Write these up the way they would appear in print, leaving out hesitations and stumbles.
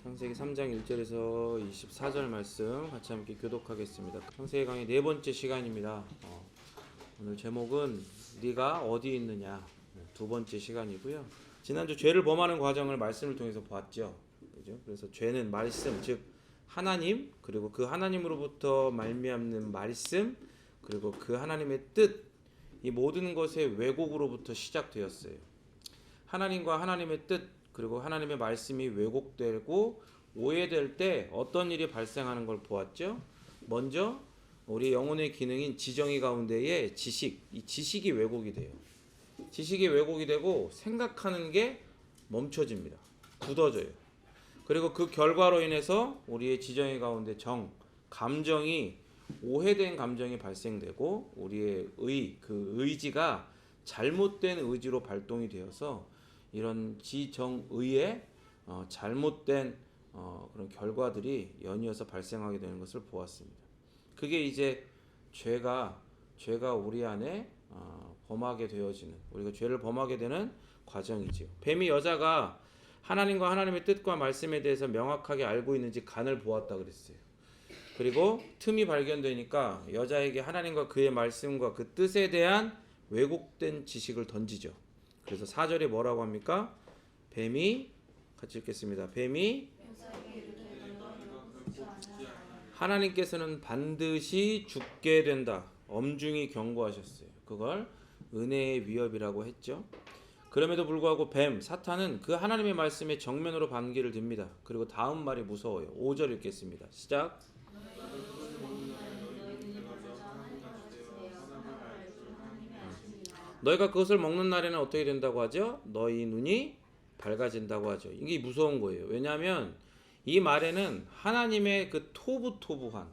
창세기 3장 1절에서 24절 말씀 같이 함께 교독하겠습니다. 창세기 강의 네 번째 시간입니다. 오늘 제목은 네가 어디 있느냐, 두 번째 시간이고요. 지난주 죄를 범하는 과정을 말씀을 통해서 보았죠. 그죠? 그래서 죄는 말씀, 즉 하나님, 그리고 그 하나님으로부터 말미암는 말씀, 그리고 그 하나님의 뜻, 이 모든 것의 왜곡으로부터 시작되었어요. 하나님과 하나님의 뜻, 그리고 하나님의 말씀이 왜곡되고 오해될 때 어떤 일이 발생하는 걸 보았죠. 먼저 우리 영혼의 기능인 지정의 가운데에 지식, 이 지식이 왜곡이 돼요. 지식이 왜곡이 되고 생각하는 게 멈춰집니다. 굳어져요. 그리고 그 결과로 인해서 우리의 지정의 가운데 감정이 오해된 감정이 발생되고 우리의 그 의지가 잘못된 의지로 발동이 되어서 이런 지정의의 잘못된 그런 결과들이 연이어서 발생하게 되는 것을 보았습니다. 그게 이제 죄가 우리 안에 범하게 되어지는, 우리가 죄를 범하게 되는 과정이지요. 뱀이 여자가 하나님과 하나님의 뜻과 말씀에 대해서 명확하게 알고 있는지 간을 보았다 그랬어요. 그리고 틈이 발견되니까 여자에게 하나님과 그의 말씀과 그 뜻에 대한 왜곡된 지식을 던지죠. 그래서 4절에 뭐라고 합니까? 뱀이, 같이 읽겠습니다. 뱀이 하나님께서는 반드시 죽게 된다, 엄중히 경고하셨어요. 그걸 은혜의 위협이라고 했죠. 그럼에도 불구하고 사탄은 그 하나님의 말씀에 정면으로 반기를 듭니다. 그리고 다음 말이 무서워요. 5절 읽겠습니다. 시작. 너희가 그것을 먹는 날에는 어떻게 된다고 하죠? 너희 눈이 밝아진다고 하죠. 이게 무서운 거예요. 왜냐하면 이 말에는 하나님의 그 토부토부한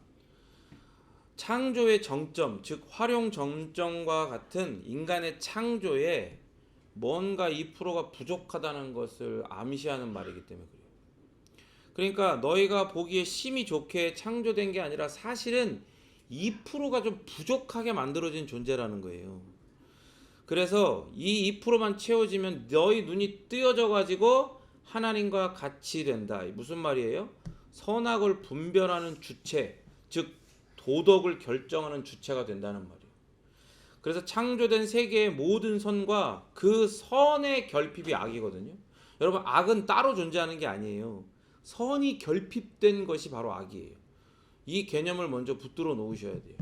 창조의 정점, 즉 활용 정점과 같은 인간의 창조에 뭔가 2%가 부족하다는 것을 암시하는 말이기 때문에 그래요. 그러니까 너희가 보기에 심히 좋게 창조된 게 아니라 사실은 2%가 좀 부족하게 만들어진 존재라는 거예요. 그래서 이 2%만 채워지면 너희 눈이 뜨여져 가지고 하나님과 같이 된다. 무슨 말이에요? 선악을 분별하는 주체, 즉 도덕을 결정하는 주체가 된다는 말이에요. 그래서 창조된 세계의 모든 선과 그 선의 결핍이 악이거든요. 여러분, 악은 따로 존재하는 게 아니에요. 선이 결핍된 것이 바로 악이에요. 이 개념을 먼저 붙들어 놓으셔야 돼요.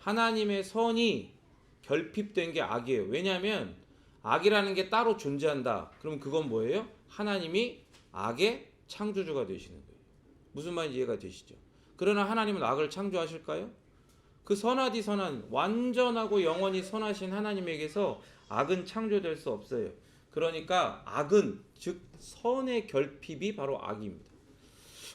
하나님의 선이 결핍된 게 악이에요. 왜냐하면 악이라는 게 따로 존재한다. 그럼 그건 뭐예요? 하나님이 악의 창조주가 되시는 거예요. 무슨 말인지 이해가 되시죠? 그러나 하나님은 악을 창조하실까요? 그 선하디 선한, 완전하고 영원히 선하신 하나님에게서 악은 창조될 수 없어요. 그러니까 악은, 즉 선의 결핍이 바로 악입니다.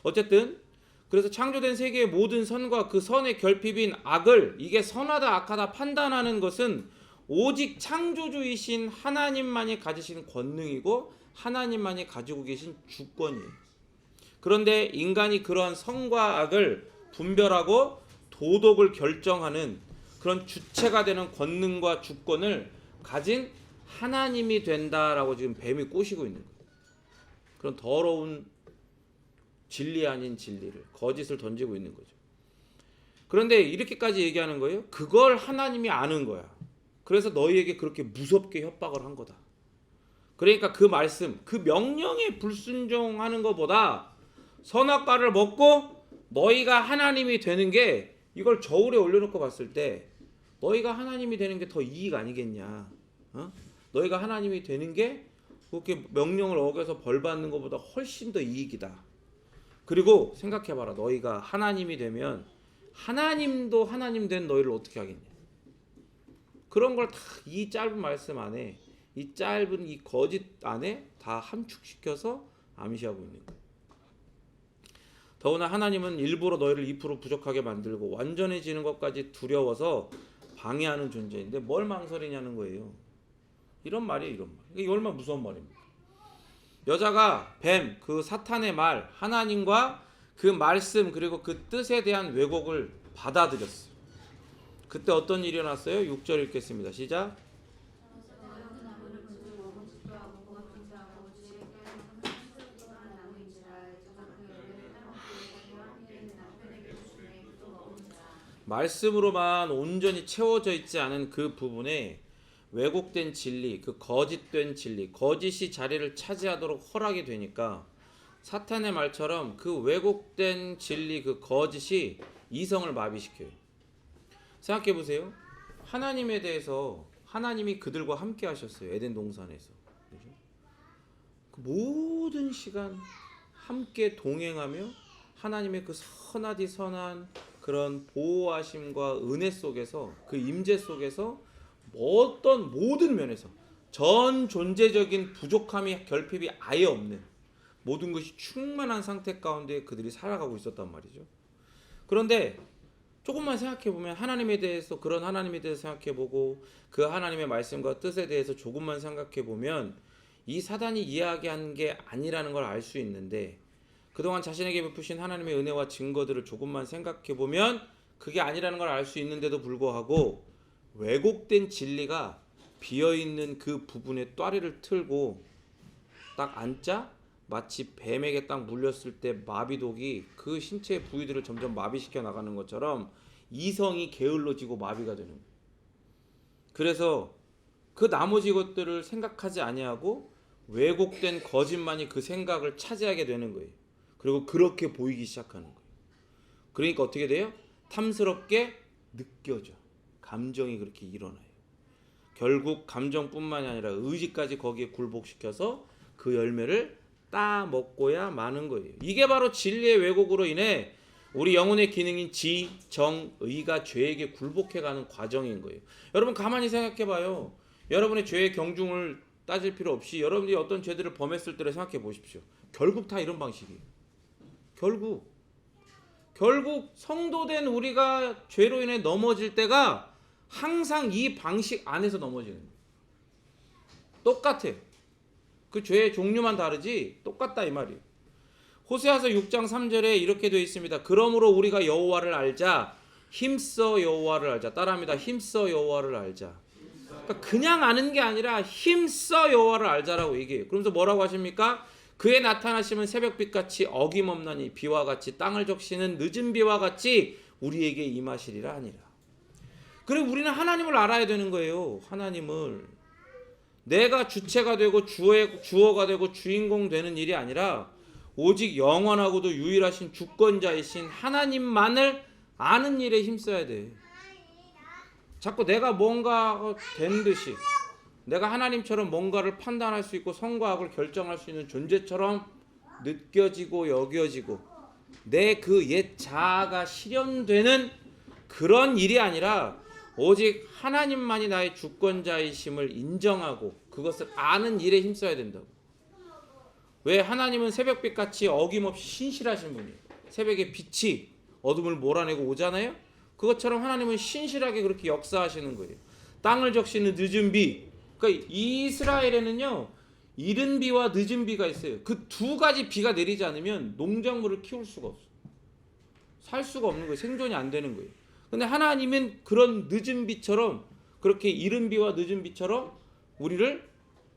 어쨌든 그래서 창조된 세계의 모든 선과 그 선의 결핍인 악을, 이게 선하다 악하다 판단하는 것은 오직 창조주이신 하나님만이 가지신 권능이고 하나님만이 가지고 계신 주권이에요. 그런데 인간이 그러한 선과 악을 분별하고 도덕을 결정하는 그런 주체가 되는 권능과 주권을 가진 하나님이 된다라고 지금 뱀이 꼬시고 있는 거예요. 그런 더러운 진리 아닌 진리를, 거짓을 던지고 있는 거죠. 그런데 이렇게까지 얘기하는 거예요. 그걸 하나님이 아는 거야. 그래서 너희에게 그렇게 무섭게 협박을 한 거다. 그러니까 그 말씀, 그 명령에 불순종하는 것보다 선악과를 먹고 너희가 하나님이 되는 게, 이걸 저울에 올려놓고 봤을 때 너희가 하나님이 되는 게 더 이익 아니겠냐. 너희가 하나님이 되는 게 그렇게 명령을 어겨서 벌 받는 것보다 훨씬 더 이익이다. 그리고 생각해봐라. 너희가 하나님이 되면 하나님도 하나님 된 너희를 어떻게 하겠냐. 그런 걸 다 이 짧은 말씀 안에, 이 짧은 이 거짓 안에 다 함축시켜서 암시하고 있는 거예요. 더구나 하나님은 일부러 너희를 2% 부족하게 만들고 완전해지는 것까지 두려워서 방해하는 존재인데 뭘 망설이냐는 거예요. 이런 말이에요. 이런 말. 이게 얼마나 무서운 말입니까? 여자가 그 사탄의 말, 하나님과 그 말씀 그리고 그 뜻에 대한 왜곡을 받아들였어요. 그때 어떤 일이 일어났어요? 6절 읽겠습니다. 시작. 말씀으로만 온전히 채워져 있지 않은 그 부분에 왜곡된 진리, 그 거짓된 진리, 거짓이 자리를 차지하도록 허락이 되니까 사탄의 말처럼 그 왜곡된 진리, 그 거짓이 이성을 마비시켜요. 생각해 보세요. 하나님에 대해서 하나님이 그들과 함께 하셨어요. 에덴 동산에서. 그죠? 그 모든 시간 함께 동행하며 하나님의 그 선하디 선한 그런 보호하심과 은혜 속에서, 그 임재 속에서 어떤 모든 면에서 전 존재적인 부족함이, 결핍이 아예 없는 모든 것이 충만한 상태 가운데 그들이 살아가고 있었단 말이죠. 그런데 조금만 생각해보면, 하나님에 대해서, 그런 하나님에 대해서 생각해보고 그 하나님의 말씀과 뜻에 대해서 조금만 생각해보면 이 사단이 이야기한 게 아니라는 걸 알 수 있는데, 그동안 자신에게 베푸신 하나님의 은혜와 증거들을 조금만 생각해보면 그게 아니라는 걸 알 수 있는데도 불구하고 왜곡된 진리가 비어있는 그 부분에 또아리를 틀고 딱 앉자 마치 뱀에게 딱 물렸을 때 마비독이 그 신체의 부위들을 점점 마비시켜 나가는 것처럼 이성이 게을러지고 마비가 되는 거예요. 그래서 그 나머지 것들을 생각하지 아니하고 왜곡된 거짓만이 그 생각을 차지하게 되는 거예요. 그리고 그렇게 보이기 시작하는 거예요. 그러니까 어떻게 돼요? 탐스럽게 느껴져. 감정이 그렇게 일어나요. 결국 감정뿐만이 아니라 의지까지 거기에 굴복시켜서 그 열매를 따먹고야 마는 거예요. 이게 바로 진리의 왜곡으로 인해 우리 영혼의 기능인 지, 정, 의가 죄에게 굴복해가는 과정인 거예요. 여러분 가만히 생각해봐요. 여러분의 죄의 경중을 따질 필요 없이 여러분들이 어떤 죄들을 범했을 때를 생각해 보십시오. 결국 다 이런 방식이에요. 결국 성도된 우리가 죄로 인해 넘어질 때가 항상 이 방식 안에서 넘어지는 거예요. 똑같아. 그 죄의 종류만 다르지 똑같다 이 말이에요. 호세아서 6장 3절에 이렇게 되어 있습니다. 그러므로 우리가 여호와를 알자. 힘써 여호와를 알자. 따라합니다. 힘써 여호와를 알자. 그러니까 그냥 아는 게 아니라 힘써 여호와를 알자라고 얘기해요. 그러면서 뭐라고 하십니까? 그의 나타나심은 새벽빛같이 어김없나니 비와 같이 땅을 적시는 늦은 비와 같이 우리에게 임하시리라 하니라. 그리고 우리는 하나님을 알아야 되는 거예요. 하나님을. 내가 주체가 되고 주어가 되고 주인공 되는 일이 아니라 오직 영원하고도 유일하신 주권자이신 하나님만을 아는 일에 힘써야 돼. 자꾸 내가 뭔가 된 듯이, 내가 하나님처럼 뭔가를 판단할 수 있고 선과 악을 결정할 수 있는 존재처럼 느껴지고 여겨지고 내 그 옛 자아가 실현되는 그런 일이 아니라 오직 하나님만이 나의 주권자이심을 인정하고 그것을 아는 일에 힘써야 된다고. 왜? 하나님은 새벽빛같이 어김없이 신실하신 분이에요. 새벽의 빛이 어둠을 몰아내고 오잖아요. 그것처럼 하나님은 신실하게 그렇게 역사하시는 거예요. 땅을 적시는 늦은 비. 그러니까 이스라엘에는요, 이른 비와 늦은 비가 있어요. 그 두 가지 비가 내리지 않으면 농작물을 키울 수가 없어요. 살 수가 없는 거예요. 생존이 안 되는 거예요. 근데 하나님은 그런 늦은 비처럼, 그렇게 이른 비와 늦은 비처럼 우리를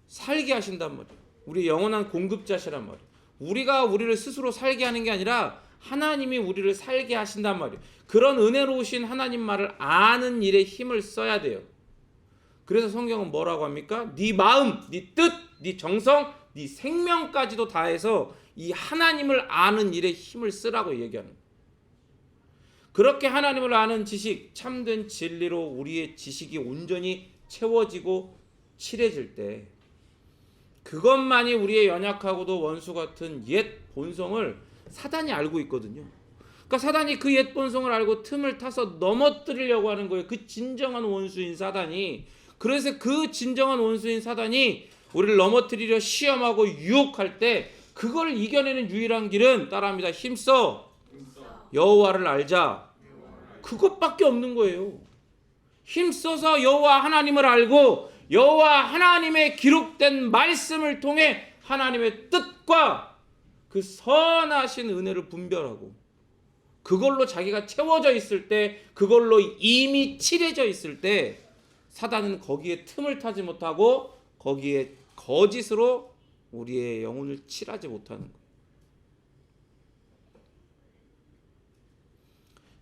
살게 하신단 말이에요. 우리 영원한 공급자시란 말이에요. 우리가 우리를 스스로 살게 하는 게 아니라 하나님이 우리를 살게 하신단 말이에요. 그런 은혜로우신 하나님 말을 아는 일에 힘을 써야 돼요. 그래서 성경은 뭐라고 합니까? 네 마음, 네 뜻, 네 정성, 네 생명까지도 다해서 이 하나님을 아는 일에 힘을 쓰라고 얘기하는 거예요. 그렇게 하나님을 아는 지식, 참된 진리로 우리의 지식이 온전히 채워지고 칠해질 때 그것만이 우리의 연약하고도 원수 같은 옛 본성을 사단이 알고 있거든요. 그러니까 사단이 그 옛 본성을 알고 틈을 타서 넘어뜨리려고 하는 거예요. 그 진정한 원수인 사단이. 그래서 그 진정한 원수인 사단이 우리를 넘어뜨리려 시험하고 유혹할 때 그걸 이겨내는 유일한 길은, 따라합니다, 힘써 여호와를 알자. 그것밖에 없는 거예요. 힘써서 여호와 하나님을 알고 여호와 하나님의 기록된 말씀을 통해 하나님의 뜻과 그 선하신 은혜를 분별하고 그걸로 자기가 채워져 있을 때, 그걸로 이미 칠해져 있을 때 사단은 거기에 틈을 타지 못하고 거기에 거짓으로 우리의 영혼을 칠하지 못하는 거예요.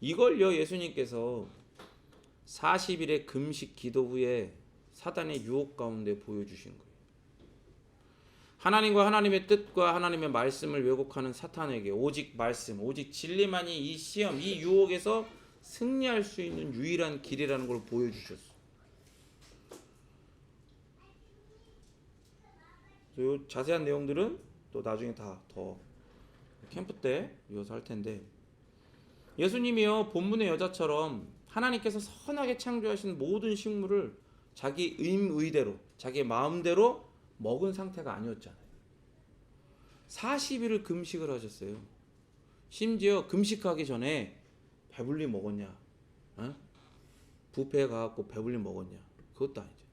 이걸요 예수님께서 40일의 금식 기도 후에 사단의 유혹 가운데 보여주신 거예요. 하나님과 하나님의 뜻과 하나님의 말씀을 왜곡하는 사탄에게 오직 말씀, 오직 진리만이 이 시험, 이 유혹에서 승리할 수 있는 유일한 길이라는 걸 보여주셨어요. 요 자세한 내용들은 또 나중에 다 더 캠프 때 이어서 할 텐데, 예수님이요 본문의 여자처럼 하나님께서 선하게 창조하신 모든 식물을 자기 의대로, 자기 마음대로 먹은 상태가 아니었잖아요. 40일을 금식을 하셨어요. 심지어 금식하기 전에 배불리 먹었냐? 어? 뷔페에 가갖고 배불리 먹었냐? 그것도 아니죠.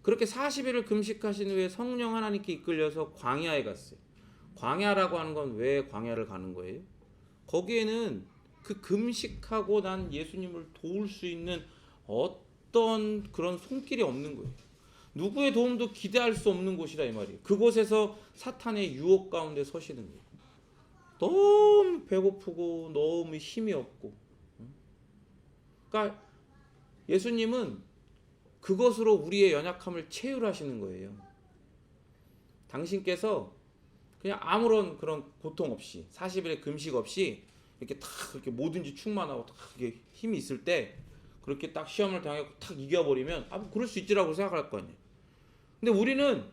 그렇게 40일을 금식하신 후에 성령 하나님께 이끌려서 광야에 갔어요. 광야라고 하는 건 왜 광야를 가는 거예요? 거기에는 그 금식하고 난 예수님을 도울 수 있는 어떤 그런 손길이 없는 거예요. 누구의 도움도 기대할 수 없는 곳이라 이 말이에요. 그곳에서 사탄의 유혹 가운데 서시는 거예요. 너무 배고프고 너무 힘이 없고. 그러니까 예수님은 그것으로 우리의 연약함을 체휼하시는 거예요. 당신께서 그냥 아무런 그런 고통 없이 40일의 금식 없이 이렇게 탁 이렇게 뭐든지 충만하고 탁 이게 힘이 있을 때 그렇게 딱 시험을 당하고 탁 이겨버리면 뭐 그럴 수 있지라고 생각할 거 아니에요. 근데 우리는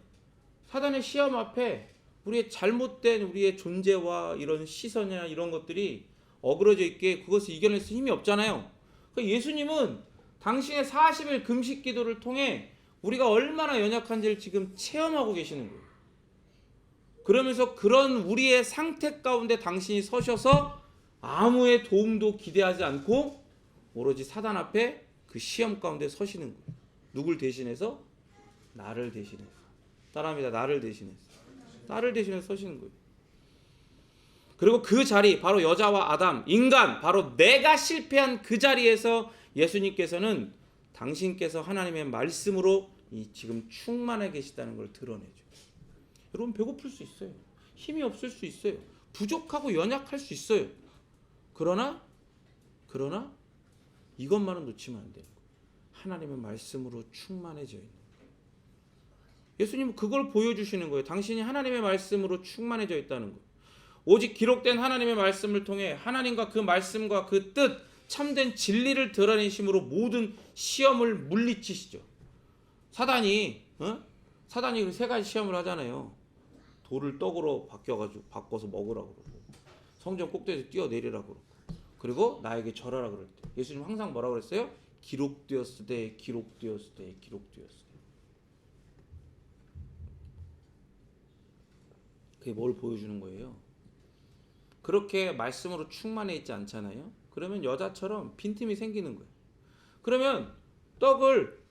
사단의 시험 앞에 우리의 잘못된 우리의 존재와 이런 시선이나 이런 것들이 어그러져 있게 그것을 이겨낼 수 힘이 없잖아요. 그러니까 예수님은 당신의 40일 금식 기도를 통해 우리가 얼마나 연약한지를 지금 체험하고 계시는 거예요. 그러면서 그런 우리의 상태 가운데 당신이 서셔서 아무의 도움도 기대하지 않고 오로지 사단 앞에 그 시험 가운데 서시는 거예요. 누굴 대신해서? 나를 대신해서. 따라합니다. 나를 대신해서. 나를 대신해서 서시는 거예요. 그리고 그 자리, 바로 여자와 아담, 인간, 바로 내가 실패한 그 자리에서 예수님께서는 당신께서 하나님의 말씀으로 이 지금 충만해 계시다는 걸 드러내죠. 여러분 배고플 수 있어요. 힘이 없을 수 있어요. 부족하고 연약할 수 있어요. 그러나 이것만은 놓치면 안 돼요. 하나님의 말씀으로 충만해져 있는 거예요. 예수님은 그걸 보여주시는 거예요. 당신이 하나님의 말씀으로 충만해져 있다는 거예요. 오직 기록된 하나님의 말씀을 통해 하나님과 그 말씀과 그 뜻, 참된 진리를 드러내심으로 모든 시험을 물리치시죠. 사단이 그 세 가지 시험을 하잖아요. 돌을 떡으로 바꿔서 먹으라고 그러고, 성전 꼭대기에서 뛰어내리라고 그러고, 그리고 나에게 절하라 그럴 때 예수님 항상 뭐라고 그랬어요? 기록되었으되 기록되었으되 기록되었으되. 그게 뭘 보여주는 거예요? 그렇게 말씀으로 충만해 있지 않잖아요. 그러면 여자처럼 빈틈이 생기는 거예요. 그러면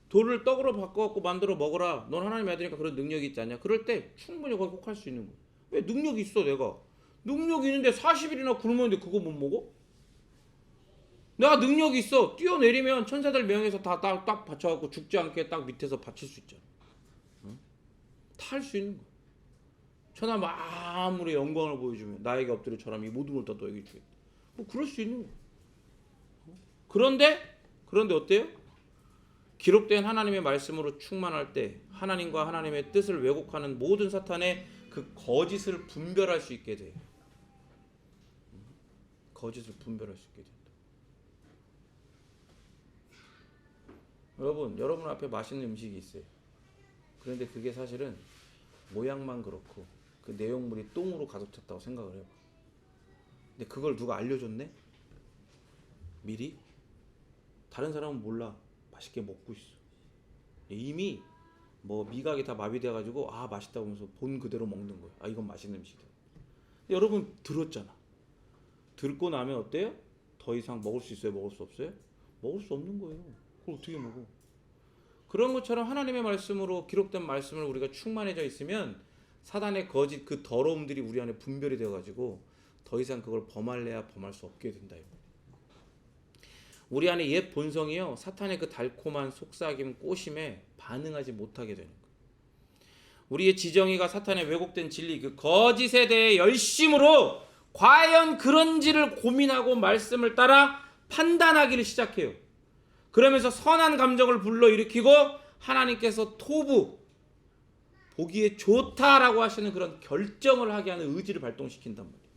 돌을 떡으로 바꿔갖고 만들어 먹어라. 넌 하나님의 아들이니까 그런 능력이 있지 않냐? 그럴 때 충분히 거기 혹할 수 있는 거예요. 왜? 능력이 있어. 내가 능력이 있는데 40일이나 굶었는데 그거 못 먹어? 내가 능력이 있어. 뛰어내리면 천사들 명예에서 다 딱 받쳐갖고 죽지 않게 딱 밑에서 받칠 수 있잖아. 다 할 수 있는 거야. 천하 만물의 영광을 보여주면 나에게 엎드려 절하면 이 모든 걸 다 너에게 주겠다. 뭐 그럴 수 있는 거야. 그런데 어때요? 기록된 하나님의 말씀으로 충만할 때 하나님과 하나님의 뜻을 왜곡하는 모든 사탄의 그 거짓을 분별할 수 있게 돼요. 거짓을 분별할 수 있게 된다. 여러분 앞에 맛있는 음식이 있어요. 그런데 그게 사실은 모양만 그렇고 그 내용물이 똥으로 가득 찼다고 생각을 해요. 근데 그걸 누가 알려줬네? 미리? 다른 사람은 몰라. 맛있게 먹고 있어. 이미 뭐 미각이 다 마비돼가지고 맛있다고 하면서 본 그대로 먹는 거야. 이건 맛있는 음식이다. 여러분 들었잖아. 듣고 나면 어때요? 더 이상 먹을 수 있어요? 먹을 수 없어요? 먹을 수 없는 거예요. 그걸 어떻게 먹어? 그런 것처럼 하나님의 말씀으로 기록된 말씀을 우리가 충만해져 있으면 사단의 거짓 그 더러움들이 우리 안에 분별이 되어가지고 더 이상 그걸 범할래야 범할 수 없게 된다. 우리 안에 옛 본성이요 사탄의 그 달콤한 속삭임 꼬심에 반응하지 못하게 되는 거예요. 우리의 지정의가 사탄의 왜곡된 진리 그 거짓에 대해 열심으로 과연 그런지를 고민하고 말씀을 따라 판단하기를 시작해요. 그러면서 선한 감정을 불러일으키고 하나님께서 토부, 보기에 좋다라고 하시는 그런 결정을 하게 하는 의지를 발동시킨단 말이에요.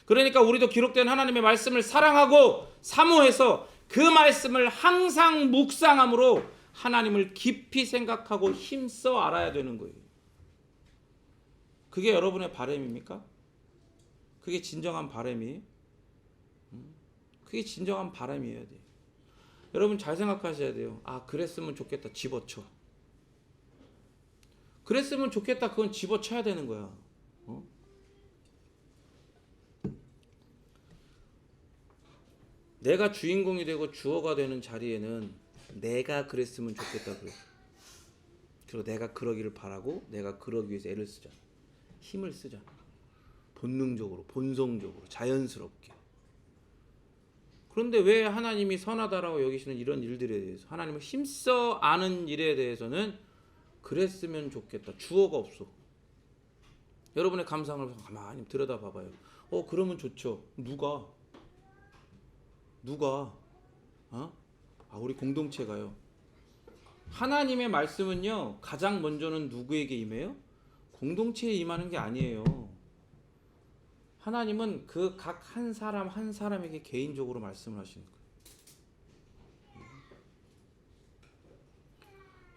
그러니까 우리도 기록된 하나님의 말씀을 사랑하고 사모해서 그 말씀을 항상 묵상함으로 하나님을 깊이 생각하고 힘써 알아야 되는 거예요. 그게 여러분의 바람입니까? 그게 진정한 바람이에요? 그게 진정한 바람이어야 돼요. 여러분 잘 생각하셔야 돼요. 아, 그랬으면 좋겠다. 집어쳐. 그랬으면 좋겠다. 그건 집어쳐야 되는 거야. 내가 주인공이 되고 주어가 되는 자리에는 내가 그랬으면 좋겠다 그래. 그리고 내가 그러기를 바라고 내가 그러기 위해서 애를 쓰잖아. 힘을 쓰잖아. 본능적으로, 본성적으로, 자연스럽게. 그런데 왜 하나님이 선하다라고 여기시는 이런 일들에 대해서, 하나님을 힘써 아는 일에 대해서는 그랬으면 좋겠다. 주어가 없어. 여러분의 감상을 가만히 들여다봐봐요. 그러면 좋죠. 누가? 우리 공동체가요. 하나님의 말씀은요, 가장 먼저는 누구에게 임해요? 공동체에 임하는 게 아니에요. 하나님은 그 각 한 사람 한 사람에게 개인적으로 말씀을 하시는 거예요.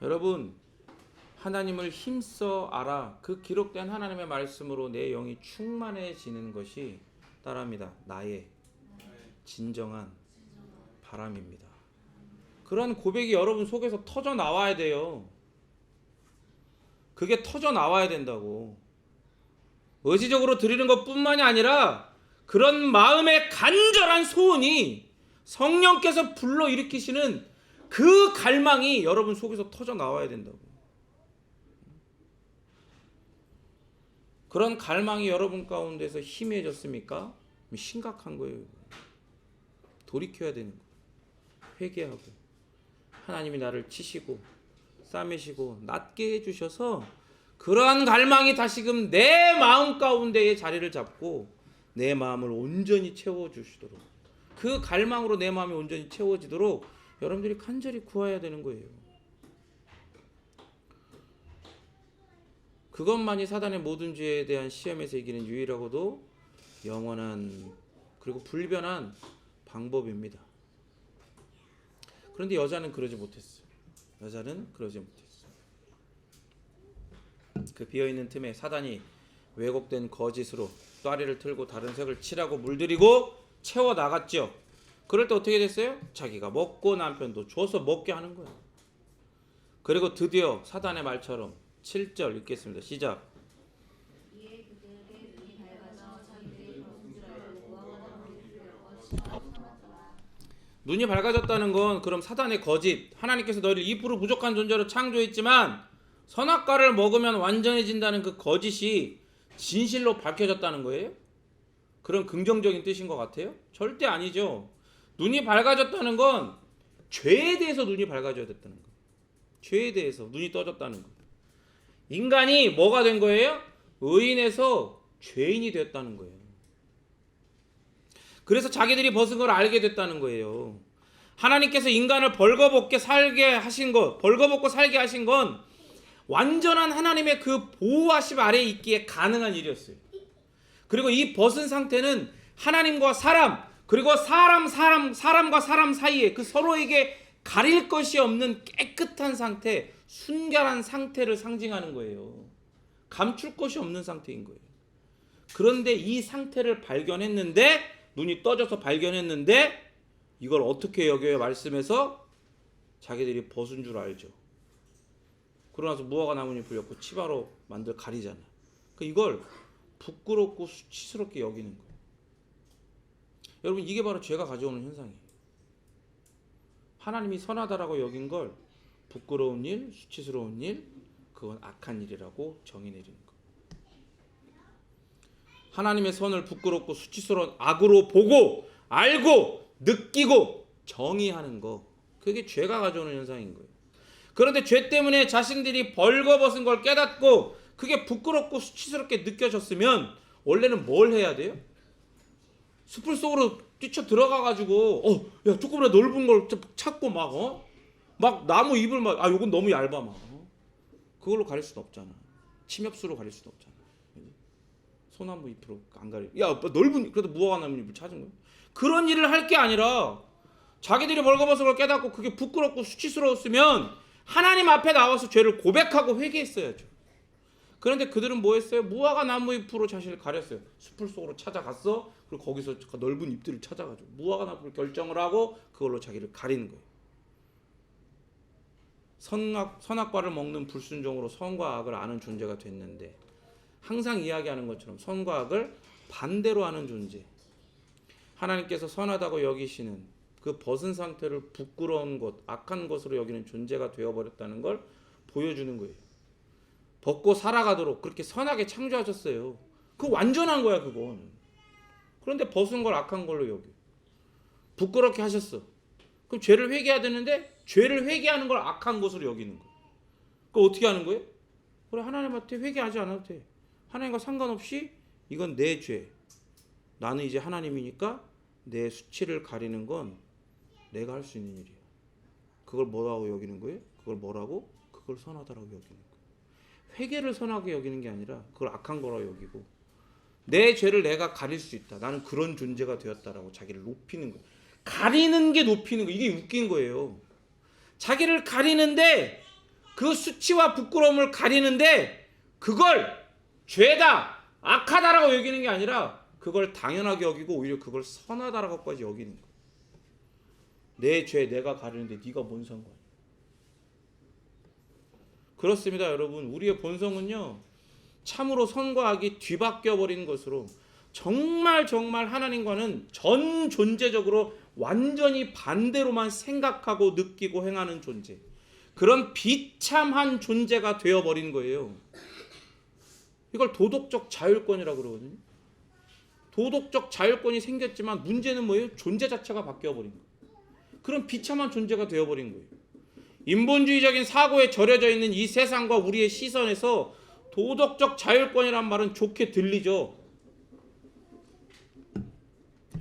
여러분, 하나님을 힘써 알아. 그 기록된 하나님의 말씀으로 내 영이 충만해지는 것이 따라합니다. 나의 진정한 바람입니다. 그런 고백이 여러분 속에서 터져 나와야 돼요. 그게 터져 나와야 된다고. 의지적으로 드리는 것뿐만이 아니라 그런 마음의 간절한 소원이 성령께서 불러일으키시는 그 갈망이 여러분 속에서 터져 나와야 된다고. 그런 갈망이 여러분 가운데서 희미해졌습니까? 심각한 거예요. 돌이켜야 되는 거예요. 회개하고 하나님이 나를 치시고 싸매시고 낮게 해주셔서 그러한 갈망이 다시금 내 마음 가운데에 자리를 잡고 내 마음을 온전히 채워주시도록, 그 갈망으로 내 마음이 온전히 채워지도록 여러분들이 간절히 구해야 되는 거예요. 그것만이 사단의 모든 죄에 대한 시험에서 이기는 유일하고도 영원한 그리고 불변한 방법입니다. 그런데 여자는 그러지 못했어요. 그 비어있는 틈에 사단이 왜곡된 거짓으로 또아리를 틀고 다른 색을 칠하고 물들이고 채워 나갔죠. 그럴 때 어떻게 됐어요? 자기가 먹고 남편도 줘서 먹게 하는 거예요. 그리고 드디어 사단의 말처럼 7절 읽겠습니다. 시작. 눈이 밝아졌다는 건 그럼 사단의 거짓, 하나님께서 너희를 2% 부족한 존재로 창조했지만 선악과를 먹으면 완전해진다는 그 거짓이 진실로 밝혀졌다는 거예요? 그런 긍정적인 뜻인 것 같아요? 절대 아니죠. 눈이 밝아졌다는 건 죄에 대해서 눈이 밝아져야 됐다는 거예요. 죄에 대해서 눈이 떠졌다는 거예요. 인간이 뭐가 된 거예요? 의인에서 죄인이 됐다는 거예요. 그래서 자기들이 벗은 걸 알게 됐다는 거예요. 하나님께서 인간을 벌거벗고 살게 하신 건 완전한 하나님의 그 보호하심 아래에 있기에 가능한 일이었어요. 그리고 이 벗은 상태는 하나님과 사람, 그리고 사람과 사람 사이에 그 서로에게 가릴 것이 없는 깨끗한 상태, 순결한 상태를 상징하는 거예요. 감출 것이 없는 상태인 거예요. 그런데 이 상태를 발견했는데, 눈이 떠져서 발견했는데, 이걸 어떻게 여겨요? 말씀에서 자기들이 벗은 줄 알죠. 그러나서 무화과 나무니 불렸고 치바로 만들 가리잖아. 이걸 부끄럽고 수치스럽게 여기는 거예요. 여러분, 이게 바로 죄가 가져오는 현상이에요. 하나님이 선하다라고 여긴 걸 부끄러운 일, 수치스러운 일, 그건 악한 일이라고 정의 내리는 거예요. 하나님의 선을 부끄럽고 수치스러운 악으로 보고 알고 느끼고 정의하는 거, 그게 죄가 가져오는 현상인 거예요. 그런데 죄 때문에 자신들이 벌거벗은 걸 깨닫고 그게 부끄럽고 수치스럽게 느껴졌으면 원래는 뭘 해야 돼요? 숲을 속으로 뛰쳐 들어가가지고 야 조금이라도 넓은 걸 찾고 막 나무 잎을 요건 너무 얇아 그걸로 가릴 수는 없잖아. 침엽수로 가릴 수는 없잖아. 소나무 잎으로 안 가릴. 야 넓은 그래도 무화과 나무 잎을 찾은 거야. 그런 일을 할 게 아니라 자기들이 벌거벗은 걸 깨닫고 그게 부끄럽고 수치스러웠으면 하나님 앞에 나와서 죄를 고백하고 회개했어야죠. 그런데 그들은 뭐 했어요? 무화과 나무 잎으로 자신을 가렸어요. 숲을 속으로 찾아갔어. 그리고 거기서 넓은 잎들을 찾아가지고 무화과 나무를 결정을 하고 그걸로 자기를 가리는 거예요. 선악과를 먹는 불순종으로 선과 악을 아는 존재가 됐는데 항상 이야기하는 것처럼 선과 악을 반대로 하는 존재. 하나님께서 선하다고 여기시는 그 벗은 상태를 부끄러운 것, 악한 것으로 여기는 존재가 되어버렸다는 걸 보여주는 거예요. 벗고 살아가도록 그렇게 선하게 창조하셨어요. 그거 완전한 거야 그건. 그런데 벗은 걸 악한 걸로 여겨. 부끄럽게 하셨어. 그럼 죄를 회개해야 되는데 죄를 회개하는 걸 악한 것으로 여기는 거예요. 그거 어떻게 하는 거예요? 그래 하나님한테 회개하지 않아도 돼. 하나님과 상관없이 이건 내 죄. 나는 이제 하나님이니까 내 수치를 가리는 건 내가 할 수 있는 일이야. 그걸 뭐라고 여기는 거예요? 그걸 뭐라고? 그걸 선하다라고 여기는 거예요. 회개를 선하게 여기는 게 아니라 그걸 악한 거라고 여기고 내 죄를 내가 가릴 수 있다. 나는 그런 존재가 되었다라고 자기를 높이는 거예요. 가리는 게 높이는 거. 이게 웃긴 거예요. 자기를 가리는데 그 수치와 부끄러움을 가리는데 그걸 죄다 악하다라고 여기는 게 아니라 그걸 당연하게 여기고 오히려 그걸 선하다라고까지 여기는 거예요. 내 죄 내가 가리는데 네가 뭔 상관이야. 그렇습니다 여러분. 우리의 본성은요 참으로 선과 악이 뒤바뀌어 버린 것으로 정말 하나님과는 전 존재적으로 완전히 반대로만 생각하고 느끼고 행하는 존재, 그런 비참한 존재가 되어버린 거예요. 이걸 도덕적 자율권이라고 그러거든요. 도덕적 자율권이 생겼지만 문제는 뭐예요? 존재 자체가 바뀌어버린 거예요. 그런 비참한 존재가 되어버린 거예요. 인본주의적인 사고에 절여져 있는 이 세상과 우리의 시선에서 도덕적 자율권이란 말은 좋게 들리죠.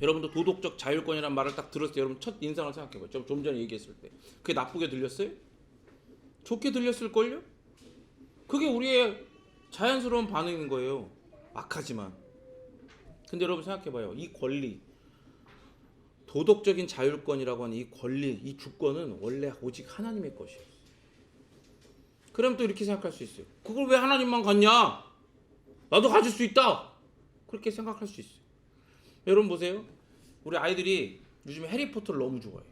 여러분도 도덕적 자율권이란 말을 딱 들었을 때 여러분 첫 인상을 생각해봐요. 좀 전에 얘기했을 때 그게 나쁘게 들렸어요? 좋게 들렸을걸요? 그게 우리의 자연스러운 반응인 거예요. 악하지만. 근데 여러분 생각해봐요. 이 권리, 도덕적인 자율권이라고 하는 이 권리, 이 주권은 원래 오직 하나님의 것이에요. 그럼 또 이렇게 생각할 수 있어요. 그걸 왜 하나님만 갖냐? 나도 가질 수 있다. 그렇게 생각할 수 있어요. 여러분 보세요. 우리 아이들이 요즘에 해리포터를 너무 좋아해요.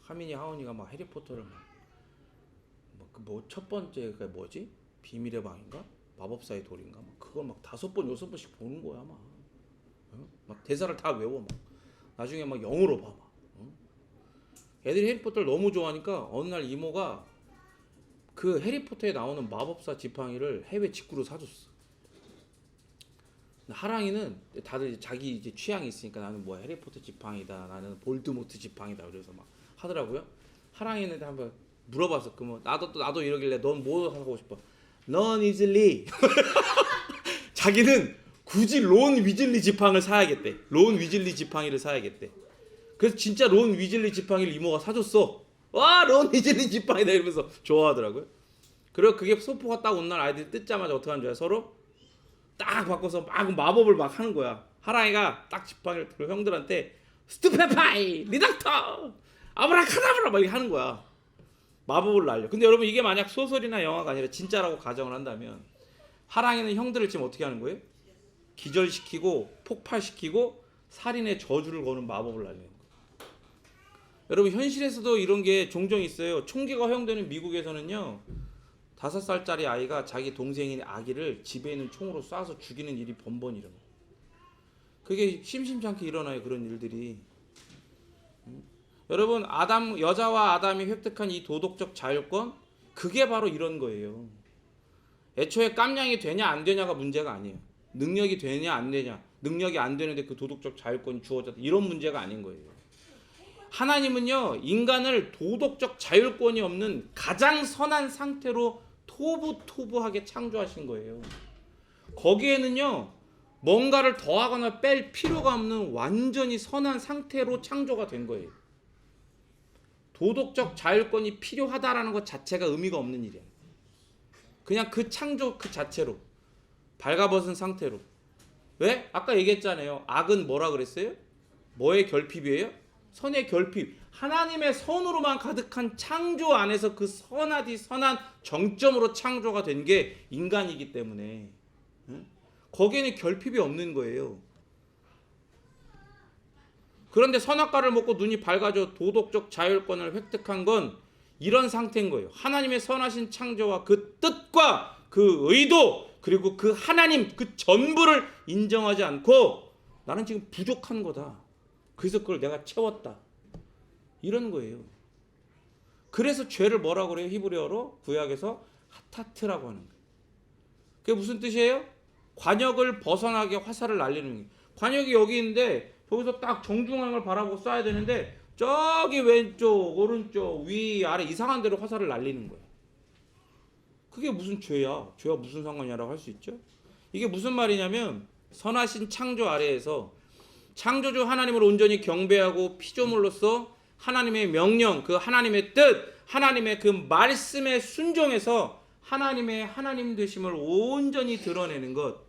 하민이, 하은이가 막 해리포터를 첫 번째가 뭐지? 비밀의 방인가? 마법사의 돌인가? 그걸 막 5번, 6번씩 보는 거야 막. 막 대사를 다 외워 막. 나중에 막 영어로 봐 막. 애들이 해리포터를 너무 좋아하니까 어느 날 이모가 그 해리포터에 나오는 마법사 지팡이를 해외 직구로 사줬어. 하랑이는 다들 이제 자기 이제 취향이 있으니까 나는 뭐 해리포터 지팡이다, 나는 볼드모트 지팡이다 그래서 막 하더라고요. 하랑이는 한번 물어봤어. 그러면 나도 이러길래 넌 뭐 하고 싶어? 넌 위즐리. 자기는 굳이 론 위즐리 지팡이를 사야겠대. 론 위즐리 지팡이를 사야겠대. 그래서 진짜 론 위즐리 지팡이를 이모가 사줬어. 와, 론 위즐리 지팡이다 이러면서 좋아하더라고요. 그리고 그게 소포가 딱 온 날 아이들이 뜯자마자 어떻게 하는 줄 알아요? 서로 딱 바꿔서 막 마법을 막 하는 거야. 하랑이가 딱 지팡이를 들고 형들한테 스투페파이 리닥터 아브라카다브라 막 이렇게 하는 거야. 마법을 날려. 근데 여러분 이게 만약 소설이나 영화가 아니라 진짜라고 가정을 한다면 하랑이는 형들을 지금 어떻게 하는 거예요? 기절시키고 폭발시키고 살인의 저주를 거는 마법을 날리는 거예요. 여러분 현실에서도 이런 게 종종 있어요. 총기가 허용되는 미국에서는요 5살짜리 아이가 자기 동생인 아기를 집에 있는 총으로 쏴서 죽이는 일이 번번이 일어나요. 그게 심심치 않게 일어나요. 그런 일들이. 여러분 여자와 아담이 획득한 이 도덕적 자율권, 그게 바로 이런 거예요. 애초에 깜냥이 되냐 안 되냐가 문제가 아니에요. 능력이 되냐 안 되냐, 능력이 안 되는데 그 도덕적 자율권이 주어졌다, 이런 문제가 아닌 거예요. 하나님은요 인간을 도덕적 자율권이 없는 가장 선한 상태로 토부토부하게 창조하신 거예요. 거기에는요 뭔가를 더하거나 뺄 필요가 없는 완전히 선한 상태로 창조가 된 거예요. 도덕적 자율권이 필요하다라는 것 자체가 의미가 없는 일이야. 그냥 그 창조 그 자체로 발가벗은 상태로. 왜? 아까 얘기했잖아요. 악은 뭐라 그랬어요? 뭐의 결핍이에요? 선의 결핍. 하나님의 선으로만 가득한 창조 안에서 그 선하디 선한 정점으로 창조가 된 게 인간이기 때문에 거기에는 결핍이 없는 거예요. 그런데 선악과를 먹고 눈이 밝아져 도덕적 자율권을 획득한 건 이런 상태인 거예요. 하나님의 선하신 창조와 그 뜻과 그 의도 그리고 그 하나님 그 전부를 인정하지 않고 나는 지금 부족한 거다. 그래서 그걸 내가 채웠다. 이런 거예요. 그래서 죄를 뭐라고 그래요? 히브리어로 구약에서 하타트라고 하는 거예요. 그게 무슨 뜻이에요? 관역을 벗어나게 화살을 날리는 거예요. 관역이 여기 있는데 저기서 딱 정중앙을 바라보고 쏴야 되는데 저기 왼쪽, 오른쪽, 위, 아래 이상한 데로 화살을 날리는 거예요. 그게 무슨 죄야? 죄와 무슨 상관이라고 할 수 있죠? 이게 무슨 말이냐면 선하신 창조 아래에서 창조주 하나님을 온전히 경배하고 피조물로서 하나님의 명령, 그 하나님의 뜻, 하나님의 그 말씀에 순종해서 하나님의 하나님 되심을 온전히 드러내는 것,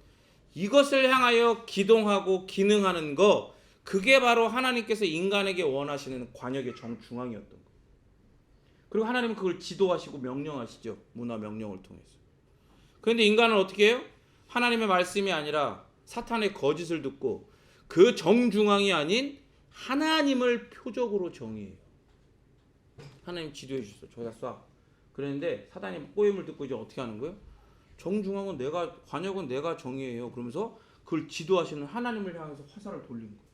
이것을 향하여 기동하고 기능하는 것, 그게 바로 하나님께서 인간에게 원하시는 관역의 정중앙이었던 거예요. 그리고 하나님은 그걸 지도하시고 명령하시죠. 문화 명령을 통해서. 그런데 인간은 어떻게 해요? 하나님의 말씀이 아니라 사탄의 거짓을 듣고 그 정중앙이 아닌 하나님을 표적으로 정의해요. 하나님 지도해 주셨어. 저기다 쏴. 그랬는데 사단이 꼬임을 듣고 이제 어떻게 하는 거예요? 정중앙은 내가, 관역은 내가 정의해요. 그러면서 그걸 지도하시는 하나님을 향해서 화살을 돌린 거예요.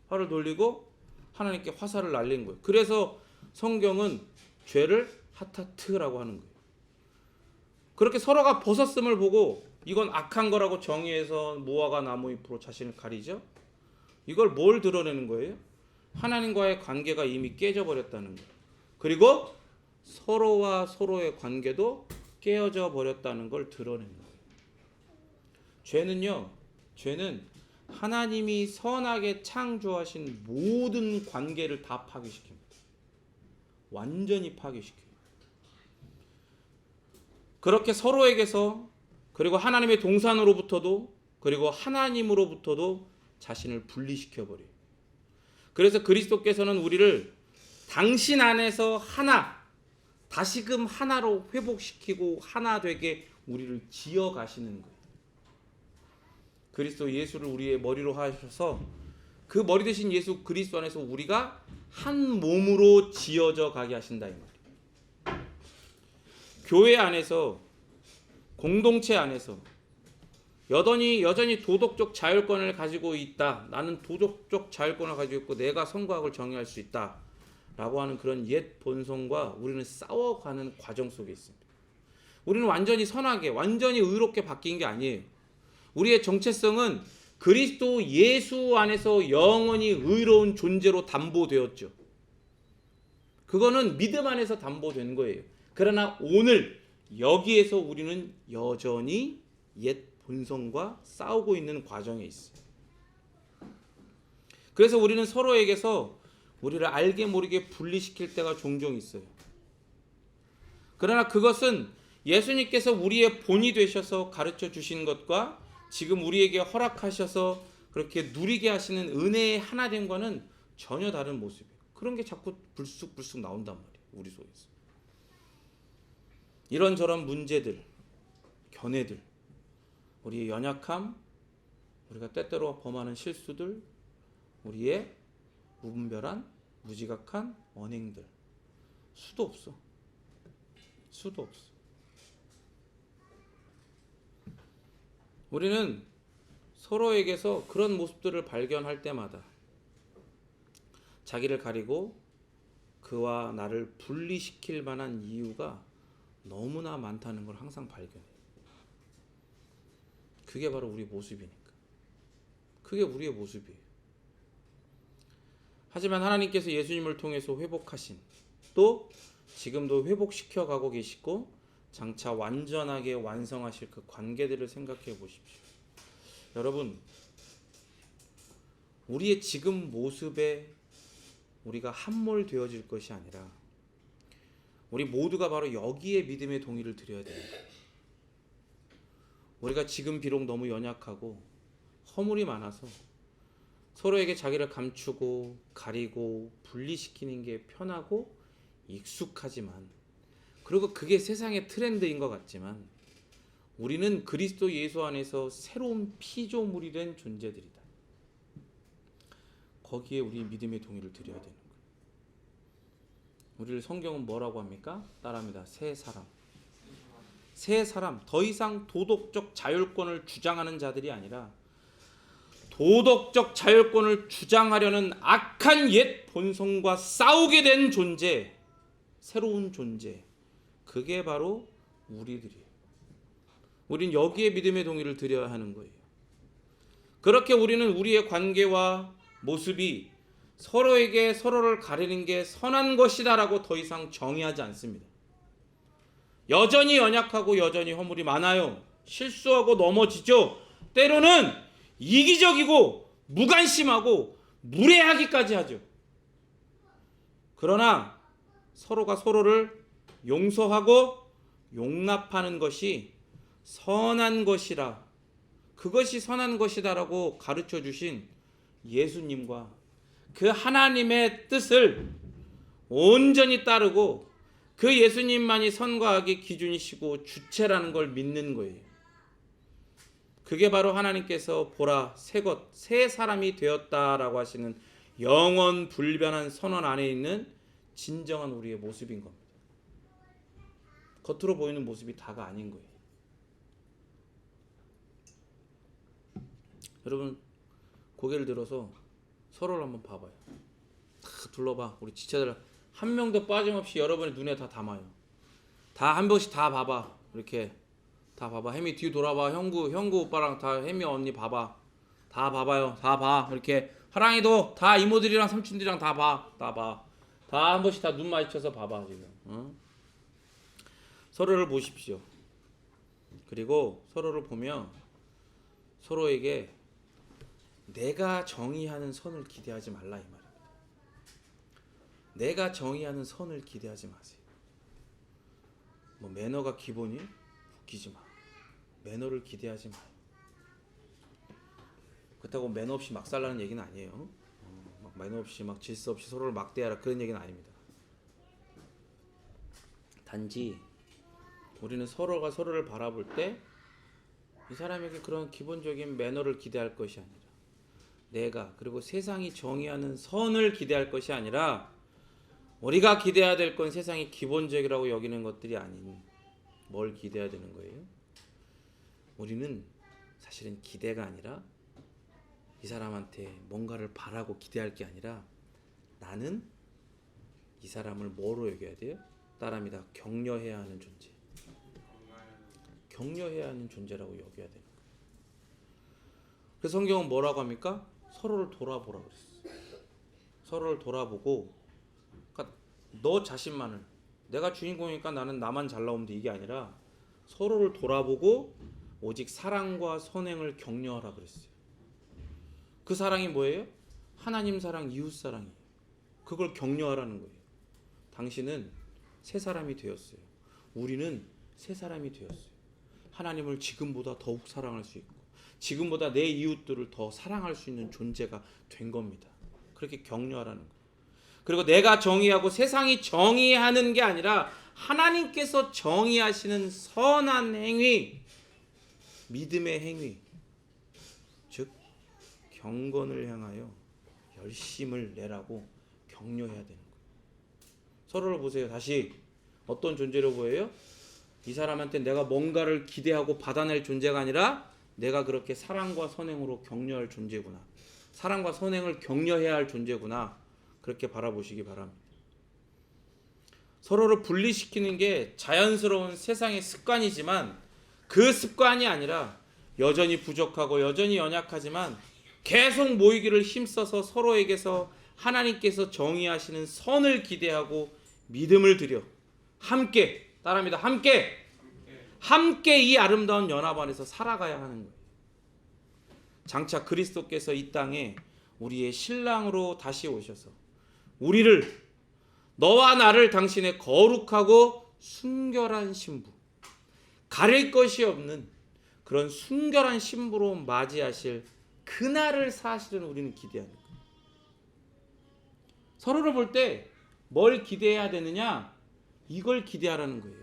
화를 돌리고 하나님께 화살을 날린 거예요. 그래서 성경은 죄를 하타트라고 하는 거예요. 그렇게 서로가 벗었음을 보고 이건 악한 거라고 정의해서 무화과 나무 잎으로 자신을 가리죠. 이걸 뭘 드러내는 거예요? 하나님과의 관계가 이미 깨져버렸다는 거예요. 그리고 서로와 서로의 관계도 깨어져 버렸다는 걸 드러내는 거예요. 죄는 하나님이 선하게 창조하신 모든 관계를 다 파괴시킵니다. 완전히 파괴시켜요. 그렇게 서로에게서 그리고 하나님의 동산으로부터도 그리고 하나님으로부터도 자신을 분리시켜버려요. 그래서 그리스도께서는 우리를 당신 안에서 하나, 다시금 하나로 회복시키고 하나 되게 우리를 지어가시는 거예요. 그리스도 예수를 우리의 머리로 하셔서 그 머리 되신 예수 그리스도 안에서 우리가 한 몸으로 지어져 가게 하신다 이 말이에요. 교회 안에서 공동체 안에서 여전히 도덕적 자율권을 가지고 있다. 나는 도덕적 자율권을 가지고 있고 내가 선과 악을 정의할 수 있다. 라고 하는 그런 옛 본성과 우리는 싸워가는 과정 속에 있습니다. 우리는 완전히 선하게 완전히 의롭게 바뀐 게 아니에요. 우리의 정체성은 그리스도 예수 안에서 영원히 의로운 존재로 담보되었죠. 그거는 믿음 안에서 담보된 거예요. 그러나 오늘 여기에서 우리는 여전히 옛 본성과 싸우고 있는 과정에 있어요. 그래서 우리는 서로에게서 우리를 알게 모르게 분리시킬 때가 종종 있어요. 그러나 그것은 예수님께서 우리의 본이 되셔서 가르쳐 주신 것과 지금 우리에게 허락하셔서 그렇게 누리게 하시는 은혜의 하나됨과는 전혀 다른 모습이에요. 그런 게 자꾸 불쑥불쑥 나온단 말이에요. 우리 속에서. 이런저런 문제들, 견해들, 우리의 연약함, 우리가 때때로 범하는 실수들, 우리의 무분별한, 무지각한 언행들, 수도 없어. 우리는 서로에게서 그런 모습들을 발견할 때마다 자기를 가리고 그와 나를 분리시킬 만한 이유가 너무나 많다는 걸 항상 발견해요. 그게 바로 우리 모습이니까. 그게 우리의 모습이에요. 하지만 하나님께서 예수님을 통해서 회복하신, 또 지금도 회복시켜 가고 계시고 장차 완전하게 완성하실 그 관계들을 생각해 보십시오. 여러분, 우리의 지금 모습에 우리가 함몰되어질 것이 아니라 우리 모두가 바로 여기에 믿음의 동의를 드려야 됩니다. 우리가 지금 비록 너무 연약하고 허물이 많아서 서로에게 자기를 감추고 가리고 분리시키는 게 편하고 익숙하지만, 그리고 그게 세상의 트렌드인 것 같지만, 우리는 그리스도 예수 안에서 새로운 피조물이 된 존재들이다. 거기에 우리 믿음의 동의를 드려야 되는 거예요. 우리를 성경은 뭐라고 합니까? 따라합니다. 새 사람. 새 사람. 더 이상 도덕적 자율권을 주장하는 자들이 아니라 도덕적 자율권을 주장하려는 악한 옛 본성과 싸우게 된 존재, 새로운 존재, 그게 바로 우리들이에요. 우린 여기에 믿음의 동의를 드려야 하는 거예요. 그렇게 우리는 우리의 관계와 모습이 서로에게 서로를 가리는 게 선한 것이다 라고 더 이상 정의하지 않습니다. 여전히 연약하고 여전히 허물이 많아요. 실수하고 넘어지죠. 때로는 이기적이고 무관심하고 무례하기까지 하죠. 그러나 서로가 서로를 용서하고 용납하는 것이 선한 것이라, 그것이 선한 것이다라고 가르쳐 주신 예수님과 그 하나님의 뜻을 온전히 따르고 그 예수님만이 선과 악의 기준이시고 주체라는 걸 믿는 거예요. 그게 바로 하나님께서 보라 새 사람이 되었다라고 하시는 영원 불변한 선언 안에 있는 진정한 우리의 모습인 겁니다. 겉으로 보이는 모습이 다가 아닌 거예요. 여러분 고개를 들어서 서로를 한번 봐봐요. 다 둘러봐. 우리 지체들 한 명도 빠짐없이 여러분의 눈에 다 담아요. 다 한 번씩 다 봐봐. 이렇게 다 봐봐. 혜미 뒤 돌아봐. 형구 오빠랑 다 혜미 언니 봐봐. 다 봐봐요. 다 봐. 이렇게 하랑이도 다 이모들이랑 삼촌들이랑 다 봐. 다 봐. 다 한 번씩 다 눈 마주쳐서 봐봐 지금. 서로를 보십시오. 그리고 서로를 보며 서로에게 내가 정의하는 선을 기대하지 말라 이 말입니다. 내가 정의하는 선을 기대하지 마세요. 뭐 매너가 기본이? 웃기지 마. 매너를 기대하지 마. 그렇다고 매너 없이 막 살라는 얘기는 아니에요. 막 매너 없이 막 질서 없이 서로를 막대하라 그런 얘기는 아닙니다. 단지 우리는 서로가 서로를 바라볼 때 이 사람에게 그런 기본적인 매너를 기대할 것이 아니라 내가 그리고 세상이 정의하는 선을 기대할 것이 아니라 우리가 기대해야 될 건 세상이 기본적이라고 여기는 것들이 아닌 뭘 기대해야 되는 거예요? 우리는 사실은 기대가 아니라 이 사람한테 뭔가를 바라고 기대할 게 아니라 나는 이 사람을 뭐로 여겨야 돼요? 따라합니다. 격려해야 하는 존재. 격려해야 하는 존재라고 여겨야 되는 거예요. 그래서 성경은 뭐라고 합니까? 서로를 돌아보라 그랬어요. 서로를 돌아보고, 그러니까 너 자신만을, 내가 주인공이니까 나는 나만 잘 나오면 돼, 이게 아니라 서로를 돌아보고 오직 사랑과 선행을 격려하라 그랬어요. 그 사랑이 뭐예요? 하나님 사랑, 이웃 사랑이에요. 그걸 격려하라는 거예요. 당신은 새 사람이 되었어요. 우리는 새 사람이 되었어요. 하나님을 지금보다 더욱 사랑할 수 있고 지금보다 내 이웃들을 더 사랑할 수 있는 존재가 된 겁니다. 그렇게 격려하라는 거예요. 그리고 내가 정의하고 세상이 정의하는 게 아니라 하나님께서 정의하시는 선한 행위, 믿음의 행위, 즉 경건을 향하여 열심을 내라고 격려해야 되는 거예요. 서로를 보세요. 다시 어떤 존재로 보여요? 이 사람한테 내가 뭔가를 기대하고 받아낼 존재가 아니라 내가 그렇게 사랑과 선행으로 격려할 존재구나. 사랑과 선행을 격려해야 할 존재구나. 그렇게 바라보시기 바랍니다. 서로를 분리시키는 게 자연스러운 세상의 습관이지만 그 습관이 아니라 여전히 부족하고 여전히 연약하지만 계속 모이기를 힘써서 서로에게서 하나님께서 정의하시는 선을 기대하고 믿음을 드려 함께, 따라합니다. 함께 이 아름다운 연합 안에서 살아가야 하는 거예요. 장차 그리스도께서 이 땅에 우리의 신랑으로 다시 오셔서 우리를, 너와 나를 당신의 거룩하고 순결한 신부, 가릴 것이 없는 그런 순결한 신부로 맞이하실 그날을 사실은 우리는 기대하는 거예요. 서로를 볼 때 뭘 기대해야 되느냐? 이걸 기대하라는 거예요.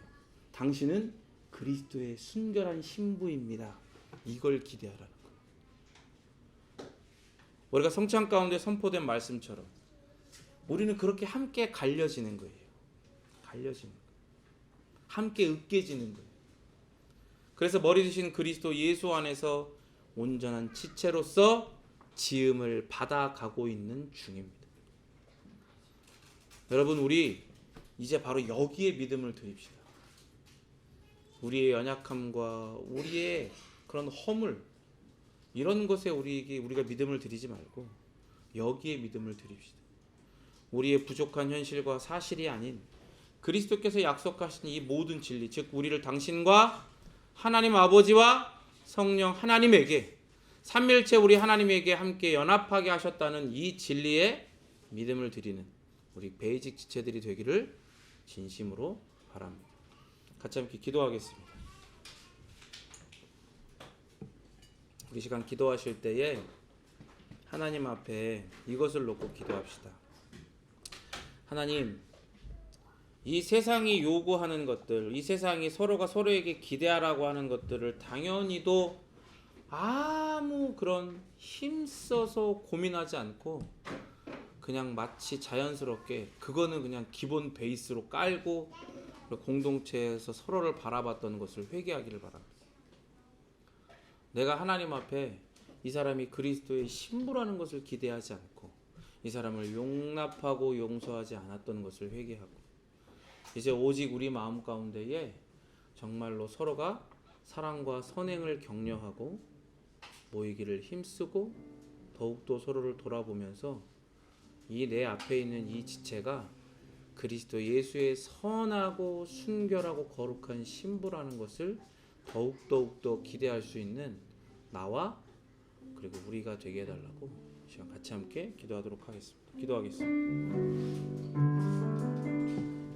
당신은 그리스도의 순결한 신부입니다. 이걸 기대하라는 거예요. 우리가 성찬 가운데 선포된 말씀처럼 우리는 그렇게 함께 갈려지는 거예요. 갈려지는 거예요. 함께 으깨지는 거예요. 그래서 머리 되신 그리스도 예수 안에서 온전한 지체로서 지음을 받아가고 있는 중입니다. 여러분, 우리 이제 바로 여기에 믿음을 드립시다. 우리의 연약함과 우리의 그런 허물, 이런 것에 우리가 믿음을 드리지 말고 여기에 믿음을 드립시다. 우리의 부족한 현실과 사실이 아닌 그리스도께서 약속하신 이 모든 진리, 즉 우리를 당신과 하나님 아버지와 성령 하나님에게, 삼일체 우리 하나님에게 함께 연합하게 하셨다는 이 진리에 믿음을 드리는 우리 베이직 지체들이 되기를 진심으로 바랍니다. 같이 함께 기도하겠습니다. 우리 시간 기도하실 때에 하나님 앞에 이것을 놓고 기도합시다. 하나님, 이 세상이 요구하는 것들, 이 세상이 서로가 서로에게 기대하라고 하는 것들을 당연히도 아무 그런 힘써서 고민하지 않고 그냥 마치 자연스럽게 그거는 그냥 기본 베이스로 깔고 공동체에서 서로를 바라봤던 것을 회개하기를 바랍니다. 내가 하나님 앞에 이 사람이 그리스도의 신부라는 것을 기대하지 않고 이 사람을 용납하고 용서하지 않았던 것을 회개하고 이제 오직 우리 마음 가운데에 정말로 서로가 사랑과 선행을 격려하고 모이기를 힘쓰고 더욱더 서로를 돌아보면서 이 내 앞에 있는 이 지체가 그리스도 예수의 선하고 순결하고 거룩한 신부라는 것을 더욱더 기대할 수 있는 나와 그리고 우리가 되게 해달라고 시간 같이 함께 기도하도록 하겠습니다. 기도하겠습니다.